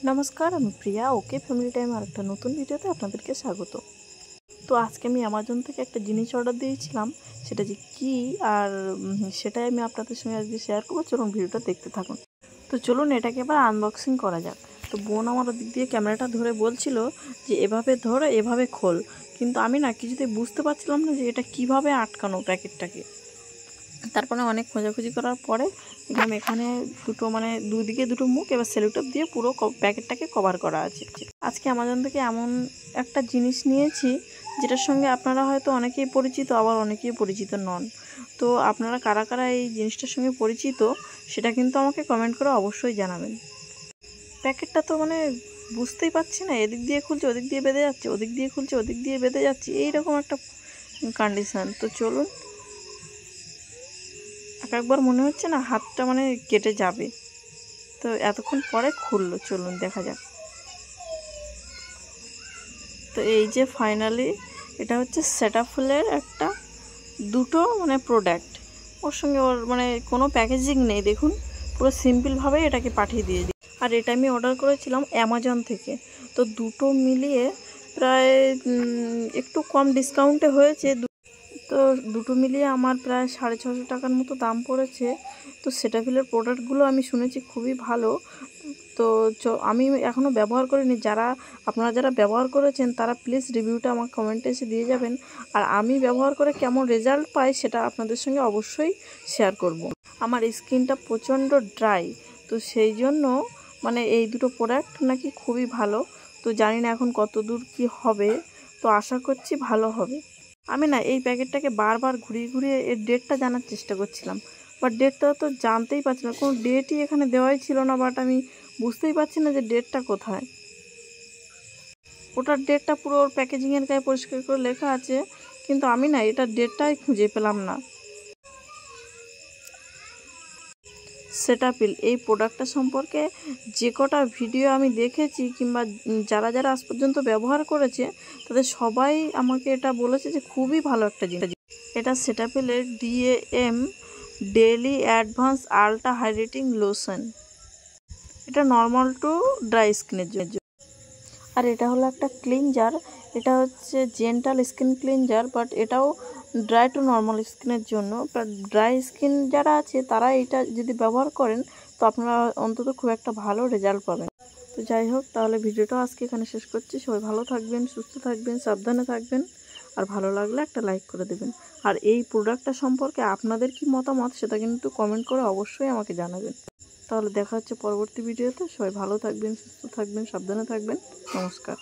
नमस्कार আমি প্রিয়া ওকে family time আরেকটা নতুন ভিডিওতে আপনাদেরকে স্বাগত। তো আজকে আমি অ্যামাজন থেকে একটা জিনিস অর্ডার দিয়েছিলাম, সেটা যে কি আর সেটাই আমি আপনাদের সঙ্গে আজকে শেয়ার করব। চলুন ভিডিওটা দেখতে থাকুন। তো চলুন এটাকে এবার আনবক্সিং করা যাক। তো বোন আমার দিক দিয়ে ক্যামেরাটা ধরে বলছিল যে এভাবে ধরে এভাবে খোল, কিন্তু আমি না কিছুতেই বুঝতে পারছিলাম না যে এটা কিভাবে আটকানো প্যাকেটটাকে। তারপরে অনেক খোঁজাখুঁজি করার পরে এখানে দুটো মানে দুদিকে দুটো মুখ এবার সেলোটেপ দিয়ে পুরো প্যাকেটটাকে কভার করা আছে। আজকে অ্যামাজন থেকে এমন একটা জিনিস নিয়েছি যেটার সঙ্গে আপনারা হয়তো অনেকেই পরিচিত, আবার অনেকেই পরিচিত নন। তো আপনারা কারা কারা এই জিনিসটার সঙ্গে পরিচিত সেটা কিন্তু আমাকে কমেন্ট করে অবশ্যই জানাবেন। প্যাকেটটা তো মানে বুঝতেই পারছি না, এদিক দিয়ে খুলছে ওদিক দিয়ে বেঁধে যাচ্ছে, ওদিক দিয়ে খুলছে ওদিক দিয়ে বেঁধে যাচ্ছে, এইরকম একটা কন্ডিশান। তো চলুন, একবার মনে হচ্ছে না হাতটা মানে কেটে যাবে। তো এতক্ষণ পরে খুললো, চলুন দেখা যাক। তো এই যে ফাইনালি এটা হচ্ছে সেটাফিলের একটা দুটো মানে প্রোডাক্ট, ওর সঙ্গে ওর মানে কোনো প্যাকেজিং নেই, দেখুন পুরো সিম্পলভাবে এটাকে পাঠিয়ে দিয়ে দিই। আর এটা আমি অর্ডার করেছিলাম অ্যামাজন থেকে। তো দুটো মিলিয়ে প্রায় একটু কম ডিসকাউন্টে হয়েছে। তো দুটো মিলিয়ে আমার প্রায় 650 টাকার মতো দাম পড়েছে। তো সেটাফিলের প্রোডাক্টগুলো আমি শুনেছি খুবই ভালো। তো আমি এখনও ব্যবহার করিনি, আপনারা যারা ব্যবহার করেছেন তারা প্লিজ রিভিউটা আমার কমেন্টে এসে দিয়ে যাবেন। আর আমি ব্যবহার করে কেমন রেজাল্ট পাই সেটা আপনাদের সঙ্গে অবশ্যই শেয়ার করব। আমার স্কিনটা প্রচণ্ড ড্রাই, তো সেই জন্য মানে এই দুটো প্রোডাক্ট নাকি খুবই ভালো। তো জানি না এখন কত দূর কী হবে, তো আশা করছি ভালো হবে। আমি না এই প্যাকেটটাকে বারবার ঘুরিয়ে ঘুরিয়ে এর ডেটটা জানার চেষ্টা করছিলাম, বাট ডেটটা তো জানতেই পারছি না, কোনো ডেটই এখানে দেওয়াই ছিল না। বাট আমি বুঝতেই পারছি না যে ডেটটা কোথায়। ওটার ডেটটা পুরো ওর প্যাকেজিংয়ের গায়ে পরিষ্কার করে লেখা আছে, কিন্তু আমি না এটার ডেটটাই খুঁজে পেলাম না। সেটাফিল এই প্রোডাক্টটা সম্পর্কে যে কটা ভিডিও আমি দেখেছি কিংবা যারা যারা আজ পর্যন্ত ব্যবহার করেছে তাদের সবাই আমাকে এটা বলেছে যে খুবই ভালো একটা জিনিস। এটা সেটাফিলের DAM daily advance ultra hydrating lotion. এটা নর্মাল টু ড্রাই স্কিনের জন্য। আর এটা হলো একটা ক্লিনজার, এটা হচ্ছে জেন্টাল স্কিন ক্লিনজার, বাট এটাও ড্রাই টু নর্মাল স্কিনের জন্য। বাট ড্রাই স্কিন যারা আছে তারা এটা যদি ব্যবহার করেন তো আপনারা অন্তত খুব একটা ভালো রেজাল্ট পাবেন। তো যাই হোক, তাহলে ভিডিওটা আজকে এখানে শেষ করছি। সবাই ভালো থাকবেন, সুস্থ থাকবেন, সাবধানে থাকবেন, আর ভালো লাগলে একটা লাইক করে দেবেন। আর এই প্রোডাক্টটা সম্পর্কে আপনাদের কি মতামত সেটা কিন্তু কমেন্ট করে অবশ্যই আমাকে জানাবেন। তাহলে দেখা হচ্ছে পরবর্তী ভিডিওতে। সবাই ভালো থাকবেন, সুস্থ থাকবেন, সাবধানে থাকবেন। নমস্কার।